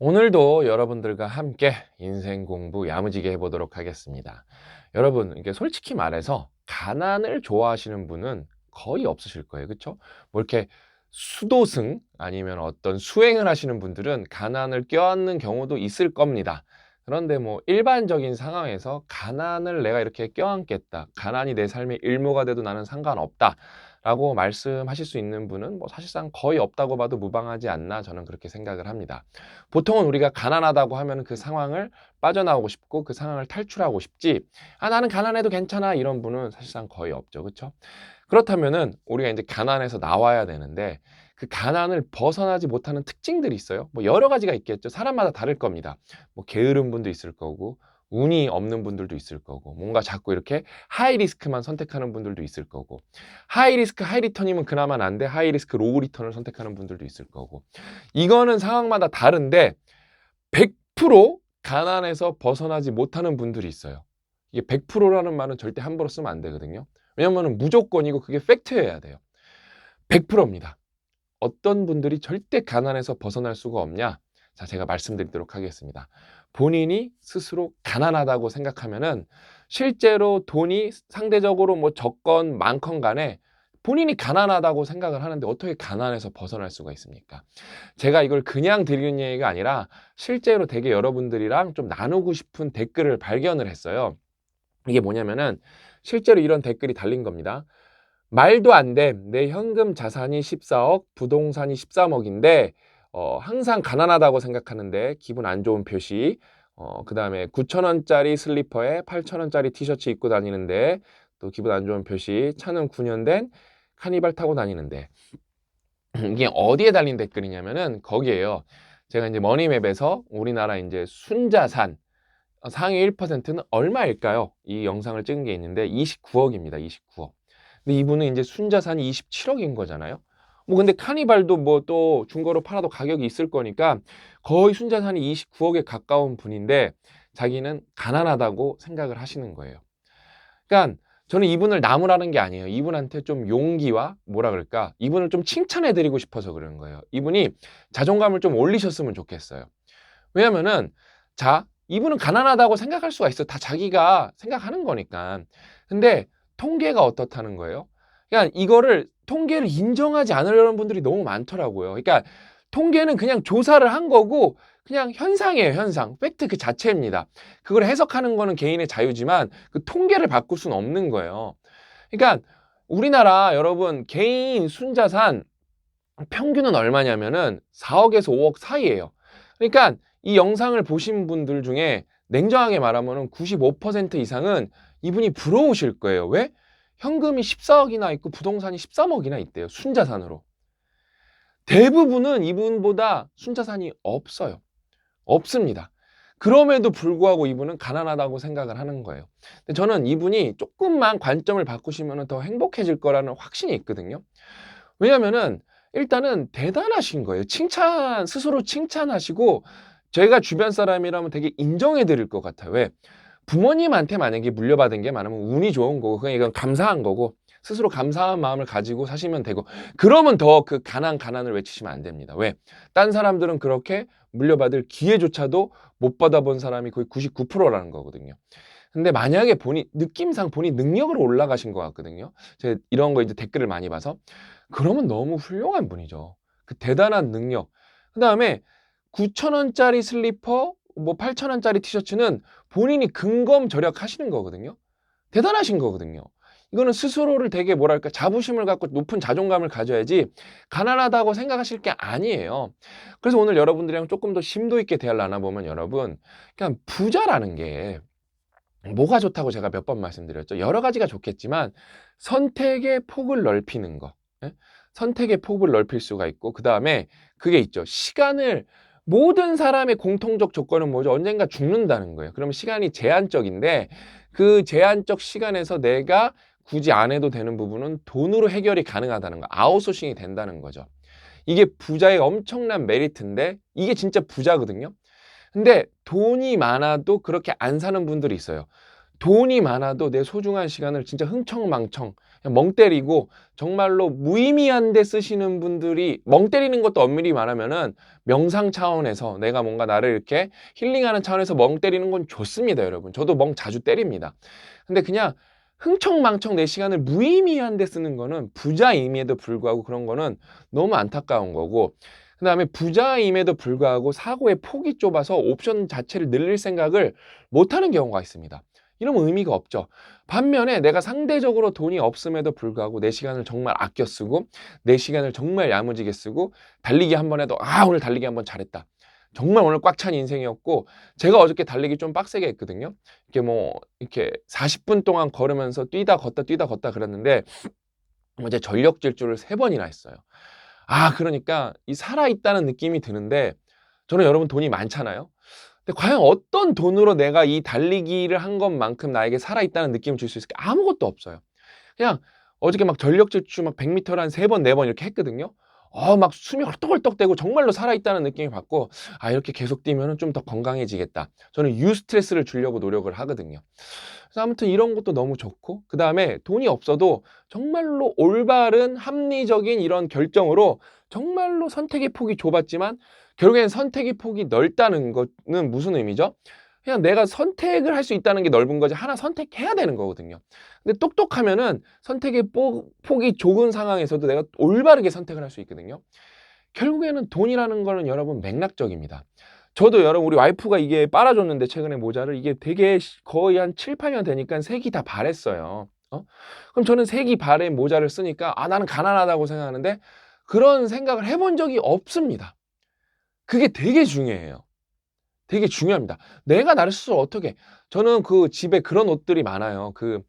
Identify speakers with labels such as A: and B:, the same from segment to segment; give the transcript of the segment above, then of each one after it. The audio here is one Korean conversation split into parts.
A: 오늘도 여러분들과 함께 인생 공부 야무지게 해보도록 하겠습니다. 여러분, 이게 솔직히 말해서 가난을 좋아하시는 분은 거의 없으실 거예요. 그렇죠? 뭐 이렇게 수도승 아니면 어떤 수행을 하시는 분들은 가난을 껴안는 경우도 있을 겁니다. 그런데 뭐 일반적인 상황에서 가난을 내가 이렇게 껴안겠다, 가난이 내 삶의 일부가 돼도 나는 상관없다 라고 말씀하실 수 있는 분은 뭐 사실상 거의 없다고 봐도 무방하지 않나, 저는 그렇게 생각을 합니다. 보통은 우리가 가난하다고 하면 그 상황을 빠져나오고 싶고 그 상황을 탈출하고 싶지, 나는 가난해도 괜찮아, 이런 분은 사실상 거의 없죠. 그렇죠? 그렇다면은 우리가 이제 가난에서 나와야 되는데, 그 가난을 벗어나지 못하는 특징들이 있어요. 뭐 여러 가지가 있겠죠. 사람마다 다를 겁니다. 뭐 게으른 분도 있을 거고, 운이 없는 분들도 있을 거고, 뭔가 자꾸 이렇게 하이 리스크만 선택하는 분들도 있을 거고, 하이 리스크 하이 리턴이면 그나마 난데 하이 리스크 로우 리턴을 선택하는 분들도 있을 거고, 이거는 상황마다 다른데 100% 가난에서 벗어나지 못하는 분들이 있어요. 이게 100%라는 말은 절대 함부로 쓰면 안 되거든요. 왜냐면 무조건이고 그게 팩트여야 돼요. 100%입니다. 어떤 분들이 절대 가난에서 벗어날 수가 없냐? 자, 제가 말씀드리도록 하겠습니다. 본인이 스스로 가난하다고 생각하면은 실제로 돈이 상대적으로 뭐 적건 많건 간에 본인이 가난하다고 생각을 하는데 어떻게 가난에서 벗어날 수가 있습니까? 제가 이걸 그냥 드리는 얘기가 아니라 실제로 되게 여러분들이랑 좀 나누고 싶은 댓글을 발견을 했어요. 이게 뭐냐면은 실제로 이런 댓글이 달린 겁니다. 말도 안 돼. 내 현금 자산이 14억, 부동산이 13억인데 항상 가난하다고 생각하는데 기분 안 좋은 표시. 그다음에 9천 원짜리 슬리퍼에 8천 원짜리 티셔츠 입고 다니는데 또 기분 안 좋은 표시. 차는 9년 된 카니발 타고 다니는데. 이게 어디에 달린 댓글이냐면은 거기에요. 제가 이제 머니맵에서 우리나라 이제 순자산 상위 1%는 얼마일까요? 이 영상을 찍은 게 있는데 29억입니다. 29억. 근데 이분은 이제 순자산이 27억인 거잖아요. 뭐 근데 카니발도 뭐 또 중고로 팔아도 가격이 있을 거니까 거의 순자산이 29억에 가까운 분인데 자기는 가난하다고 생각을 하시는 거예요. 그러니까 저는 이분을 나무라는 게 아니에요. 이분한테 좀 용기와 뭐라 그럴까? 이분을 좀 칭찬해 드리고 싶어서 그러는 거예요. 이분이 자존감을 좀 올리셨으면 좋겠어요. 왜냐면은 자, 이분은 가난하다고 생각할 수가 있어. 다 자기가 생각하는 거니까. 근데 통계가 어떻다는 거예요? 그러니까 이거를 통계를 인정하지 않으려는 분들이 너무 많더라고요. 그러니까 통계는 그냥 조사를 한 거고 그냥 현상이에요, 현상. 팩트 그 자체입니다. 그걸 해석하는 거는 개인의 자유지만 그 통계를 바꿀 수는 없는 거예요. 그러니까 우리나라 여러분 개인 순자산 평균은 얼마냐면은 4억에서 5억 사이예요. 그러니까 이 영상을 보신 분들 중에 냉정하게 말하면은 95% 이상은 이분이 부러우실 거예요. 왜? 현금이 14억이나 있고 부동산이 13억이나 있대요. 순자산으로. 대부분은 이분보다 순자산이 없어요. 없습니다. 그럼에도 불구하고 이분은 가난하다고 생각을 하는 거예요. 근데 저는 이분이 조금만 관점을 바꾸시면 더 행복해질 거라는 확신이 있거든요. 왜냐면은 일단은 대단하신 거예요. 스스로 칭찬하시고 제가 주변 사람이라면 되게 인정해 드릴 것 같아요. 왜? 부모님한테 만약에 물려받은 게 많으면 운이 좋은 거고 그냥 이건 감사한 거고 스스로 감사한 마음을 가지고 사시면 되고, 그러면 더 그 가난을 외치시면 안 됩니다. 왜? 딴 사람들은 그렇게 물려받을 기회조차도 못 받아본 사람이 거의 99%라는 거거든요. 근데 만약에 느낌상 본인 능력으로 올라가신 것 같거든요. 제가 이런 거 이제 댓글을 많이 봐서. 그러면 너무 훌륭한 분이죠. 그 대단한 능력. 그 다음에 9천 원짜리 슬리퍼, 뭐 8천 원짜리 티셔츠는 본인이 근검절약 하시는 거거든요. 대단하신 거거든요. 이거는 스스로를 되게 뭐랄까 자부심을 갖고 높은 자존감을 가져야지 가난하다고 생각하실 게 아니에요. 그래서 오늘 여러분들이랑 조금 더 심도 있게 대화를 나눠보면 여러분, 그냥 부자라는 게 뭐가 좋다고 제가 몇 번 말씀드렸죠. 여러 가지가 좋겠지만 선택의 폭을 넓히는 거. 예? 선택의 폭을 넓힐 수가 있고, 그 다음에 그게 있죠. 모든 사람의 공통적 조건은 뭐죠? 언젠가 죽는다는 거예요. 그러면 시간이 제한적인데 그 제한적 시간에서 내가 굳이 안 해도 되는 부분은 돈으로 해결이 가능하다는 거. 아웃소싱이 된다는 거죠. 이게 부자의 엄청난 메리트인데 이게 진짜 부자거든요. 근데 돈이 많아도 그렇게 안 사는 분들이 있어요. 돈이 많아도 내 소중한 시간을 진짜 흥청망청 그냥 멍 때리고 정말로 무의미한 데 쓰시는 분들이, 멍 때리는 것도 엄밀히 말하면은 명상 차원에서 내가 뭔가 나를 이렇게 힐링하는 차원에서 멍 때리는 건 좋습니다, 여러분. 저도 멍 자주 때립니다. 근데 그냥 흥청망청 내 시간을 무의미한 데 쓰는 거는, 부자임에도 불구하고 그런 거는 너무 안타까운 거고, 그 다음에 부자임에도 불구하고 사고의 폭이 좁아서 옵션 자체를 늘릴 생각을 못하는 경우가 있습니다. 이러면 의미가 없죠. 반면에 내가 상대적으로 돈이 없음에도 불구하고 내 시간을 정말 아껴 쓰고 내 시간을 정말 야무지게 쓰고, 달리기 한 번 해도 오늘 달리기 한 번 잘했다, 정말 오늘 꽉 찬 인생이었고, 제가 어저께 달리기 좀 빡세게 했거든요. 이렇게 40분 동안 걸으면서 뛰다 걷다 그랬는데 어제 전력 질주를 3번이나 했어요. 그러니까 이 살아있다는 느낌이 드는데, 저는 여러분 돈이 많잖아요. 근데 과연 어떤 돈으로 내가 이 달리기를 한 것만큼 나에게 살아있다는 느낌을 줄 수 있을까? 아무것도 없어요. 그냥 어저께 막 전력 질주 막 100m를 한 3번, 4번 이렇게 했거든요. 막 숨이 헐떡헐떡대고 정말로 살아있다는 느낌이 받고, 이렇게 계속 뛰면은 좀 더 건강해지겠다. 저는 유스트레스를 주려고 노력을 하거든요. 그래서 아무튼 이런 것도 너무 좋고, 그 다음에 돈이 없어도 정말로 올바른 합리적인 이런 결정으로 정말로 선택의 폭이 좁았지만 결국엔 선택의 폭이 넓다는 거는 무슨 의미죠? 그냥 내가 선택을 할 수 있다는 게 넓은 거지, 하나 선택해야 되는 거거든요. 근데 똑똑하면은 선택의 폭이 좁은 상황에서도 내가 올바르게 선택을 할 수 있거든요. 결국에는 돈이라는 거는 여러분 맥락적입니다. 저도 여러분, 우리 와이프가 이게 빨아줬는데 최근에 모자를, 이게 되게 거의 한 7, 8년 되니까 색이 다 바랬어요. 그럼 저는 색이 바랜 모자를 쓰니까 나는 가난하다고 생각하는데, 그런 생각을 해본 적이 없습니다. 그게 되게 중요해요. 되게 중요합니다. 내가 나를 스스로 어떻게, 저는 그 집에 그런 옷들이 많아요. 그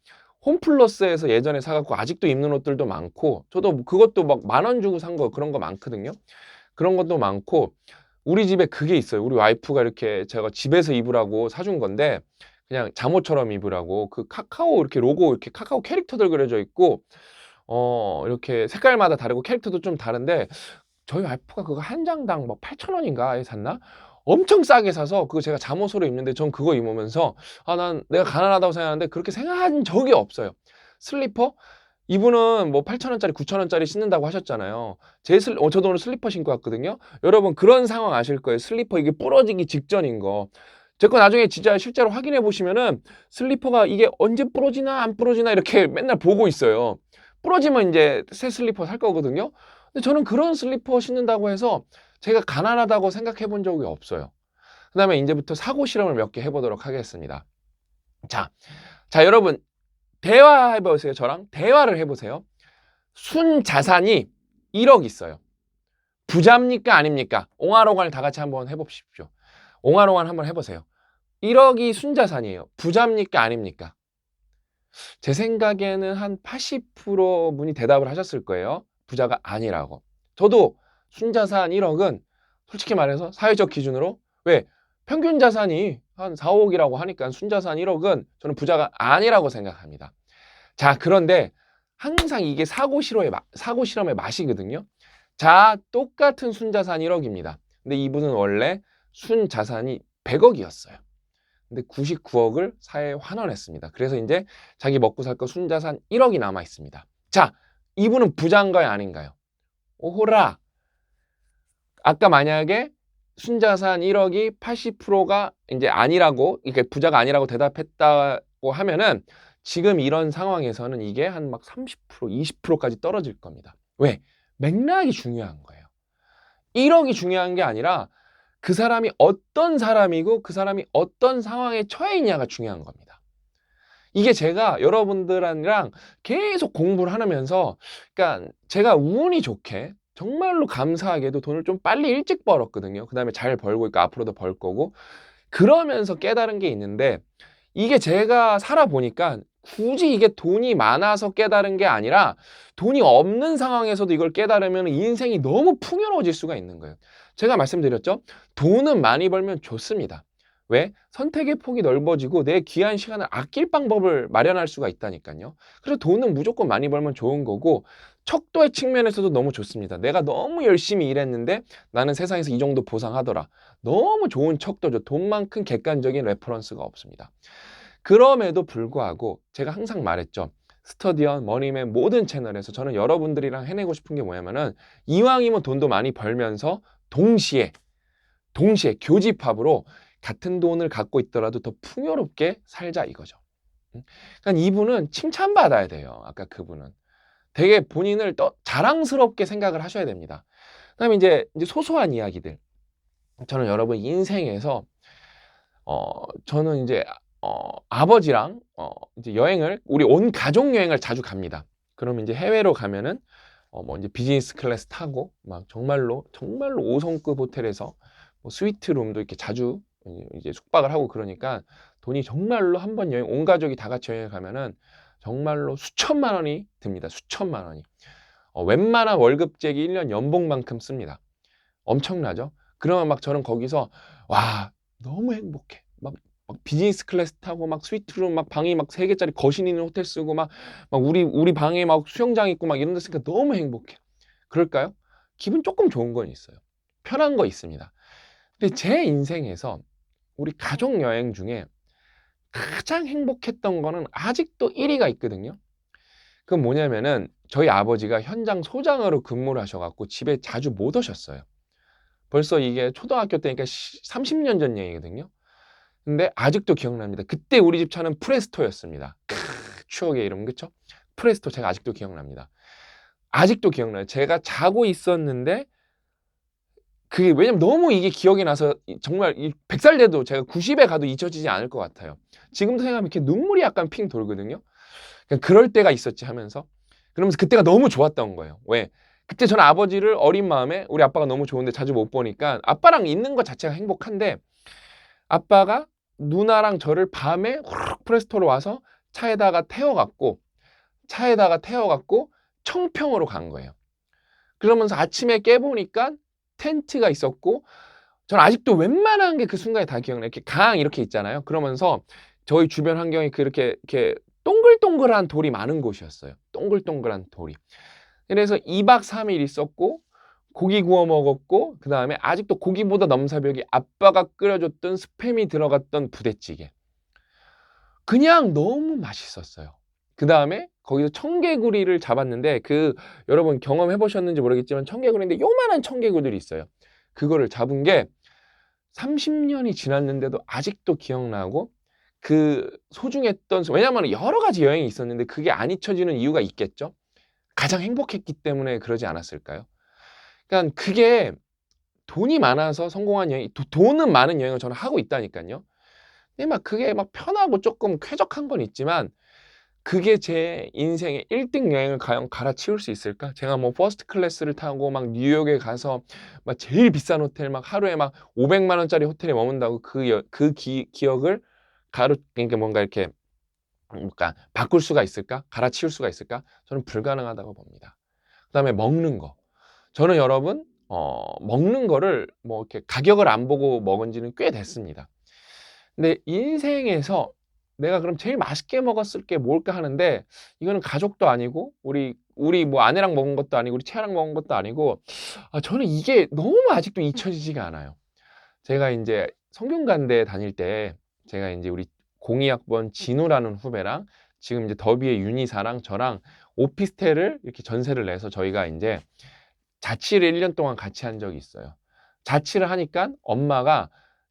A: 홈플러스에서 예전에 사갖고 아직도 입는 옷들도 많고, 저도 그것도 막 10,000원 주고 산 거, 그런 거 많거든요. 그런 것도 많고, 우리 집에 그게 있어요. 우리 와이프가 이렇게 제가 집에서 입으라고 사준 건데, 그냥 잠옷처럼 입으라고 그 카카오 이렇게 로고, 이렇게 카카오 캐릭터들 그려져 있고, 이렇게 색깔마다 다르고 캐릭터도 좀 다른데, 저희 와이프가 그거 한 장당 뭐 8,000원인가에 샀나? 엄청 싸게 사서 그거 제가 잠옷으로 입는데, 전 그거 입으면서 난 내가 가난하다고 생각하는데 그렇게 생각한 적이 없어요. 슬리퍼? 이분은 뭐 8,000원짜리 9,000원짜리 신는다고 하셨잖아요. 저도 오늘 슬리퍼 신고 왔거든요. 여러분 그런 상황 아실 거예요. 슬리퍼 이게 부러지기 직전인 거. 제 거 나중에 진짜 실제로 확인해 보시면은 슬리퍼가 이게 언제 부러지나 안 부러지나 이렇게 맨날 보고 있어요. 부러지면 이제 새 슬리퍼 살 거거든요. 근데 저는 그런 슬리퍼 신는다고 해서 제가 가난하다고 생각해 본 적이 없어요. 그 다음에 이제부터 사고 실험을 몇 개 해보도록 하겠습니다. 자, 여러분, 대화해보세요. 저랑 대화를 해보세요. 순자산이 1억 있어요. 부자입니까? 아닙니까? 옹알옹알 다 같이 한번 해보십시오. 옹알옹알 한번 해보세요. 1억이 순자산이에요. 부자입니까? 아닙니까? 제 생각에는 한 80% 분이 대답을 하셨을 거예요. 부자가 아니라고. 저도 순자산 1억은 솔직히 말해서 사회적 기준으로, 왜? 평균 자산이 한 4, 5억이라고 하니까 순자산 1억은 저는 부자가 아니라고 생각합니다. 자, 그런데 항상 이게 사고 실험의 맛이거든요. 자, 똑같은 순자산 1억입니다. 근데 이분은 원래 순자산이 100억이었어요. 근데 99억을 사회에 환원했습니다. 그래서 이제 자기 먹고 살 거 순자산 1억이 남아 있습니다. 자, 이분은 부자인가요, 아닌가요? 오호라. 아까 만약에 순자산 1억이 80%가 이제 아니라고, 이게 부자가 아니라고 대답했다고 하면은 지금 이런 상황에서는 이게 한 막 30%, 20%까지 떨어질 겁니다. 왜? 맥락이 중요한 거예요. 1억이 중요한 게 아니라 그 사람이 어떤 사람이고 그 사람이 어떤 상황에 처해 있냐가 중요한 겁니다. 이게 제가 여러분들이랑 계속 공부를 하면서, 그러니까 제가 운이 좋게 정말로 감사하게도 돈을 좀 빨리 일찍 벌었거든요. 그 다음에 잘 벌고 있고 앞으로도 벌 거고, 그러면서 깨달은 게 있는데, 이게 제가 살아보니까 굳이 이게 돈이 많아서 깨달은 게 아니라 돈이 없는 상황에서도 이걸 깨달으면 인생이 너무 풍요로워질 수가 있는 거예요. 제가 말씀드렸죠? 돈은 많이 벌면 좋습니다. 왜? 선택의 폭이 넓어지고 내 귀한 시간을 아낄 방법을 마련할 수가 있다니까요. 그래서 돈은 무조건 많이 벌면 좋은 거고, 척도의 측면에서도 너무 좋습니다. 내가 너무 열심히 일했는데 나는 세상에서 이 정도 보상하더라. 너무 좋은 척도죠. 돈만큼 객관적인 레퍼런스가 없습니다. 그럼에도 불구하고 제가 항상 말했죠. 스터디언, 머니맨 모든 채널에서 저는 여러분들이랑 해내고 싶은 게 뭐냐면은 이왕이면 돈도 많이 벌면서 동시에 교집합으로 같은 돈을 갖고 있더라도 더 풍요롭게 살자 이거죠. 그러니까 이분은 칭찬받아야 돼요. 아까 그분은. 되게 본인을 또 자랑스럽게 생각을 하셔야 됩니다. 그다음에 이제 소소한 이야기들. 저는 여러분 인생에서 저는 이제 아버지랑 이제 여행을 우리 온 가족 여행을 자주 갑니다. 그러면 이제 해외로 가면은 뭐 이제 비즈니스 클래스 타고 막 정말로 5성급 호텔에서 뭐 스위트 룸도 이렇게 자주 이제 숙박을 하고 그러니까 돈이 정말로 한 번 여행 온 가족이 다 같이 여행을 가면은 정말로 수천만 원이 듭니다. 수천만 원이. 웬만한 월급쟁이 1년 연봉만큼 씁니다. 엄청나죠? 그러면 막 저는 거기서 와 너무 행복해. 막 비즈니스 클래스 타고 막 스위트룸 막 방이 막 3개짜리 거실 있는 호텔 쓰고 막 우리 방에 막 수영장 있고 막 이런 데 쓰니까 너무 행복해. 그럴까요? 기분 조금 좋은 건 있어요. 편한 거 있습니다. 근데 제 인생에서 우리 가족 여행 중에 가장 행복했던 거는 아직도 1위가 있거든요. 그건 뭐냐면은 저희 아버지가 현장 소장으로 근무를 하셔갖고 집에 자주 못 오셨어요. 벌써 이게 초등학교 때니까 30년 전 얘기거든요. 근데 아직도 기억납니다. 그때 우리 집 차는 프레스토였습니다. 추억의 이름, 그쵸? 프레스토 제가 아직도 기억납니다. 아직도 기억나요. 제가 자고 있었는데 그게 왜냐면 너무 이게 기억이 나서 정말 100살 돼도 제가 90에 가도 잊혀지지 않을 것 같아요. 지금도 생각하면 이렇게 눈물이 약간 핑 돌거든요. 그냥 그럴 때가 있었지 하면서 그러면서 그때가 너무 좋았던 거예요. 왜? 그때 저는 아버지를 어린 마음에 우리 아빠가 너무 좋은데 자주 못 보니까 아빠랑 있는 것 자체가 행복한데 아빠가 누나랑 저를 밤에 후룩 프레스토로 와서 차에다가 태워갖고 청평으로 간 거예요. 그러면서 아침에 깨보니까 텐트가 있었고 저는 아직도 웬만한 게 그 순간에 다 기억나요. 이렇게 강 이렇게 있잖아요. 그러면서 저희 주변 환경이 그렇게 이렇게 동글동글한 돌이 많은 곳이었어요. 동글동글한 돌이. 그래서 2박 3일 있었고 고기 구워 먹었고 그 다음에 아직도 고기보다 넘사벽이 아빠가 끓여줬던 스팸이 들어갔던 부대찌개. 그냥 너무 맛있었어요. 그 다음에 거기서 청개구리를 잡았는데 여러분 경험해 보셨는지 모르겠지만 청개구리인데 요만한 청개구리들이 있어요. 그거를 잡은 게 30년이 지났는데도 아직도 기억나고 소중했던 왜냐면 여러 가지 여행이 있었는데 그게 안 잊혀지는 이유가 있겠죠. 가장 행복했기 때문에 그러지 않았을까요? 그러니까 그게 돈이 많아서 성공한 여행, 돈은 많은 여행을 저는 하고 있다니까요. 근데 막 그게 막 편하고 조금 쾌적한 건 있지만 그게 제 인생의 1등 여행을 과연 갈아치울 수 있을까? 제가 뭐 퍼스트 클래스를 타고 막 뉴욕에 가서 막 제일 비싼 호텔 막 하루에 막 500만 원짜리 호텔에 머문다고 기억을 그러니까 뭔가 이렇게 그러니까 바꿀 수가 있을까? 갈아치울 수가 있을까? 저는 불가능하다고 봅니다. 그다음에 먹는 거. 저는 여러분 먹는 거를 뭐 이렇게 가격을 안 보고 먹은 지는 꽤 됐습니다. 근데 인생에서 내가 그럼 제일 맛있게 먹었을 게 뭘까 하는데 이거는 가족도 아니고 우리 뭐 아내랑 먹은 것도 아니고 우리 채아랑 먹은 것도 아니고 저는 이게 너무 아직도 잊혀지지가 않아요. 제가 이제 성균관대 다닐 때 제가 이제 우리 02학번 진우라는 후배랑 지금 이제 더비의 윤희사랑 저랑 오피스텔을 이렇게 전세를 내서 저희가 이제 자취를 1년 동안 같이 한 적이 있어요. 자취를 하니까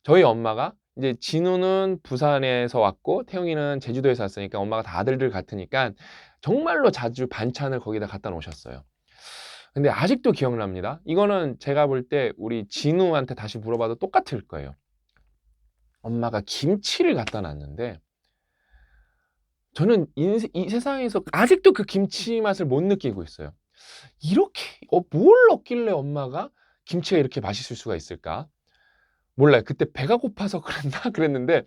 A: 저희 엄마가 이제 진우는 부산에서 왔고 태용이는 제주도에서 왔으니까 엄마가 다 아들들 같으니까 정말로 자주 반찬을 거기다 갖다 놓으셨어요. 근데 아직도 기억납니다. 이거는 제가 볼 때 우리 진우한테 다시 물어봐도 똑같을 거예요. 엄마가 김치를 갖다 놨는데 저는 이 세상에서 아직도 그 김치 맛을 못 느끼고 있어요. 이렇게 뭘 넣길래 엄마가 김치가 이렇게 맛있을 수가 있을까? 몰라요. 그때 배가 고파서 그랬나? 그랬는데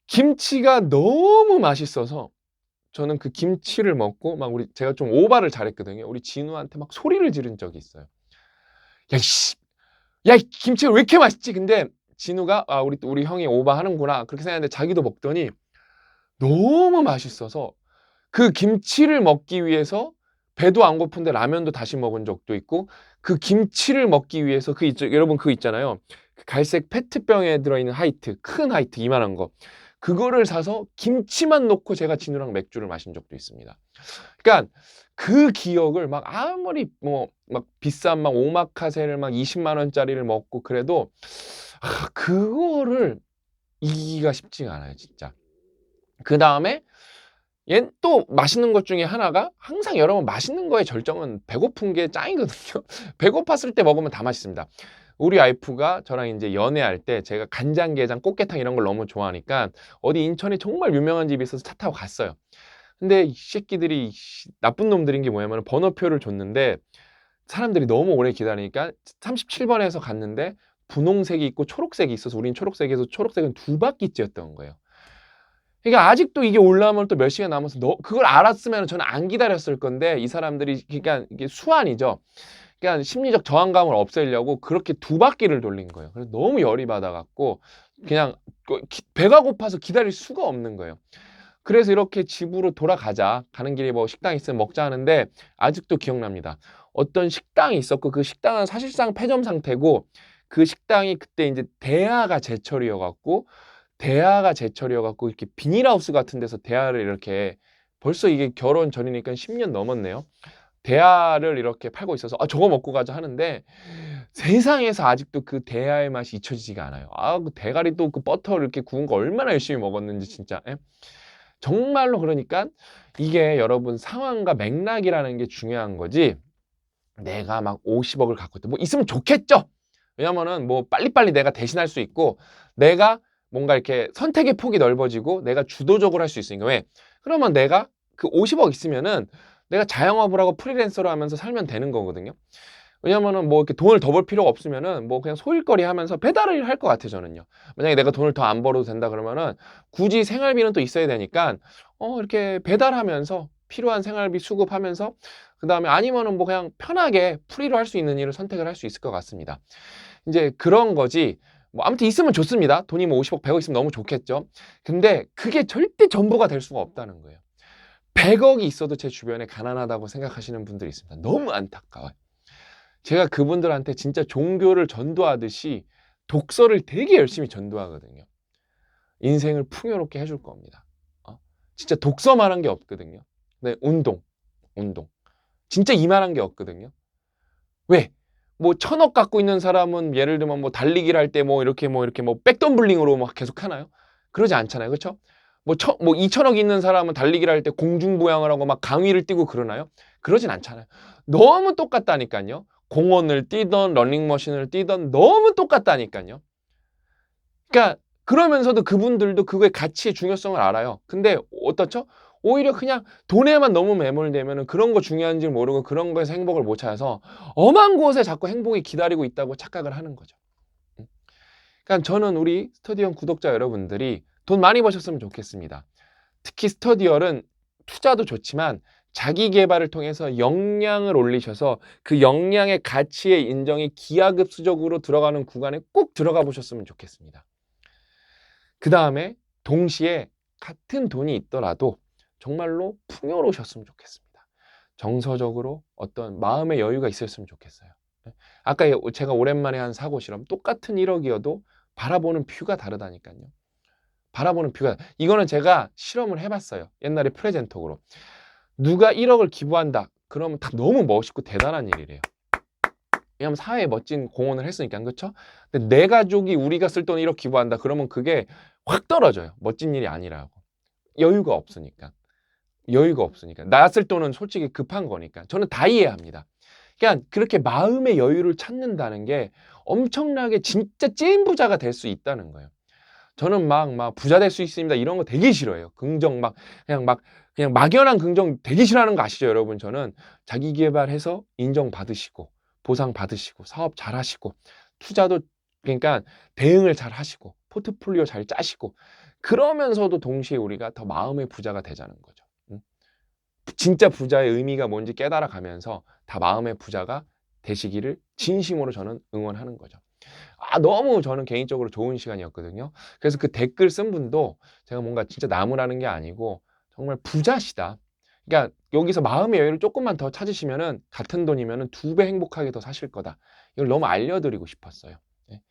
A: 김치가 너무 맛있어서 저는 그 김치를 먹고 막 제가 좀 오바를 잘했거든요. 우리 진우한테 막 소리를 지른 적이 있어요. 야, 씨, 야, 이 김치가 왜 이렇게 맛있지? 근데 진우가 우리 형이 오바하는구나 그렇게 생각했는데 자기도 먹더니 너무 맛있어서 그 김치를 먹기 위해서 배도 안 고픈데 라면도 다시 먹은 적도 있고 그 김치를 먹기 위해서 여러분 그거 있잖아요. 그 갈색 페트병에 들어있는 하이트, 큰 하이트 이만한 거. 그거를 사서 김치만 넣고 제가 진우랑 맥주를 마신 적도 있습니다. 그러니까 그 기억을 막 아무리 뭐 막 비싼 막 오마카세를 막 20만 원짜리를 먹고 그래도 그거를 이기기가 쉽지가 않아요, 진짜. 그다음에 얜 또 맛있는 것 중에 하나가, 항상 여러분 맛있는 거의 절정은 배고픈 게 짱이거든요. 배고팠을 때 먹으면 다 맛있습니다. 우리 와이프가 저랑 이제 연애할 때 제가 간장게장, 꽃게탕 이런 걸 너무 좋아하니까 어디 인천에 정말 유명한 집이 있어서 차 타고 갔어요. 근데 이 새끼들이 나쁜 놈들인 게 뭐냐면 번호표를 줬는데 사람들이 너무 오래 기다리니까 37번에서 갔는데 분홍색이 있고 초록색이 있어서 우린 초록색에서, 초록색은 두 바퀴째였던 거예요. 그러니까 아직도 이게 올라오면 또 몇 시간 남아서 그걸 알았으면 저는 안 기다렸을 건데, 이 사람들이 그러니까 이게 수완이죠. 그러니까 심리적 저항감을 없애려고 그렇게 두 바퀴를 돌린 거예요. 그래서 너무 열이 받아갖고 그냥 배가 고파서 기다릴 수가 없는 거예요. 그래서 이렇게 집으로 돌아가자, 가는 길에 뭐 식당 있으면 먹자 하는데 아직도 기억납니다. 어떤 식당이 있었고 그 식당은 사실상 폐점 상태고, 그 식당이 그때 이제 대하가 제철이어갖고 이렇게 비닐하우스 같은 데서 대하를 이렇게, 벌써 이게 결혼 전이니까 10년 넘었네요. 대하를 이렇게 팔고 있어서 저거 먹고 가자 하는데, 세상에서 아직도 그 대하의 맛이 잊혀지지가 않아요. 그 대가리 또 그 버터 이렇게 구운 거 얼마나 열심히 먹었는지 진짜. 예? 정말로. 그러니까 이게 여러분 상황과 맥락이라는 게 중요한 거지, 내가 막 50억을 갖고 있다 뭐 있으면 좋겠죠. 왜냐면은 뭐 빨리빨리 내가 대신할 수 있고, 내가 뭔가 이렇게 선택의 폭이 넓어지고 내가 주도적으로 할 수 있으니까. 왜? 그러면 내가 그 50억 있으면은 내가 자영업을 하고 프리랜서로 하면서 살면 되는 거거든요. 왜냐면은 뭐 이렇게 돈을 더 벌 필요가 없으면은 뭐 그냥 소일거리 하면서 배달을 할 것 같아요, 저는요. 만약에 내가 돈을 더 안 벌어도 된다 그러면은 굳이 생활비는 또 있어야 되니까 이렇게 배달하면서 필요한 생활비 수급하면서, 그다음에 아니면은 뭐 그냥 편하게 프리로 할 수 있는 일을 선택을 할 수 있을 것 같습니다. 이제 그런 거지. 뭐 아무튼 있으면 좋습니다. 돈이 뭐 50억, 100억 있으면 너무 좋겠죠. 근데 그게 절대 전부가 될 수가 없다는 거예요. 100억이 있어도 제 주변에 가난하다고 생각하시는 분들이 있습니다. 너무 안타까워요. 제가 그분들한테 진짜 종교를 전도하듯이 독서를 되게 열심히 전도하거든요. 인생을 풍요롭게 해줄 겁니다. 진짜 독서만한 게 없거든요. 네, 운동. 진짜 이만한 게 없거든요. 왜? 뭐 1000억 갖고 있는 사람은 예를 들면 뭐 달리기를 할 때 뭐 이렇게 뭐 백덤블링으로 막 계속 하나요? 그러지 않잖아요. 그렇죠? 뭐 2000억 있는 사람은 달리기를 할 때 공중부양을 하고 막 강위를 뛰고 그러나요? 그러진 않잖아요. 너무 똑같다니까요. 공원을 뛰던 러닝머신을 뛰던 너무 똑같다니까요. 그러니까 그러면서도 그분들도 그거의 가치의 중요성을 알아요. 근데 어떻죠? 오히려 그냥 돈에만 너무 매몰되면은 그런 거 중요한지 모르고 그런 거에서 행복을 못 찾아서 엄한 곳에 자꾸 행복이 기다리고 있다고 착각을 하는 거죠. 그러니까 저는 우리 스터디언 구독자 여러분들이 돈 많이 버셨으면 좋겠습니다. 특히 스터디얼은 투자도 좋지만 자기 개발을 통해서 역량을 올리셔서 그 역량의 가치의 인정이 기하급수적으로 들어가는 구간에 꼭 들어가 보셨으면 좋겠습니다. 그 다음에 동시에 같은 돈이 있더라도 정말로 풍요로우셨으면 좋겠습니다. 정서적으로 어떤 마음의 여유가 있었으면 좋겠어요. 아까 제가 오랜만에 한 사고 실험, 똑같은 1억이어도 바라보는 뷰가 다르다니까요. 바라보는 뷰가, 이거는 제가 실험을 해봤어요. 옛날에 프레젠톡으로. 누가 1억을 기부한다 그러면 다 너무 멋있고 대단한 일이래요. 왜냐면 사회에 멋진 공헌을 했으니까. 그렇죠? 근데 내 가족이 우리가 쓸 돈 1억 기부한다 그러면 그게 확 떨어져요. 멋진 일이 아니라고. 여유가 없으니까. 나 쓸 돈은 솔직히 급한 거니까. 저는 다 이해합니다. 그러니까 그렇게 마음의 여유를 찾는다는 게 엄청나게 진짜 찐 부자가 될 수 있다는 거예요. 저는 막 부자 될 수 있습니다 이런 거 되게 싫어해요. 긍정 그냥 막연한 긍정 되게 싫어하는 거 아시죠, 여러분? 저는 자기 개발해서 인정받으시고 보상 받으시고 사업 잘 하시고 투자도, 그러니까 대응을 잘 하시고 포트폴리오 잘 짜시고 그러면서도 동시에 우리가 더 마음의 부자가 되자는 거죠. 진짜 부자의 의미가 뭔지 깨달아 가면서 다 마음의 부자가 되시기를 진심으로 저는 응원하는 거죠. 너무 저는 개인적으로 좋은 시간이었거든요. 그래서 그 댓글 쓴 분도 제가 뭔가 진짜 나무라는 게 아니고 정말 부자시다. 그러니까 여기서 마음의 여유를 조금만 더 찾으시면은 같은 돈이면은 2배 행복하게 더 사실 거다. 이걸 너무 알려드리고 싶었어요. 네.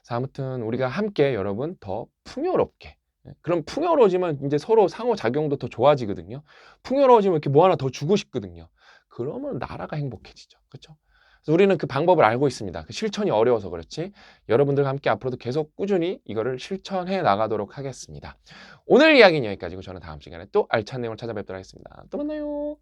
A: 그래서 아무튼 우리가 함께 여러분 더 풍요롭게 그럼 풍요로워지면 인제 서로 상호작용도 더 좋아지거든요. 풍요로워지면 이렇게 뭐 하나 더 주고 싶거든요. 그러면 나라가 행복해지죠. 그쵸? 그래서 우리는 그 방법을 알고 있습니다. 그 실천이 어려워서 그렇지 여러분들과 함께 앞으로도 계속 꾸준히 이거를 실천해 나가도록 하겠습니다. 오늘 이야기는 여기까지고 저는 다음 시간에 또 알찬 내용을 찾아뵙도록 하겠습니다. 또 만나요.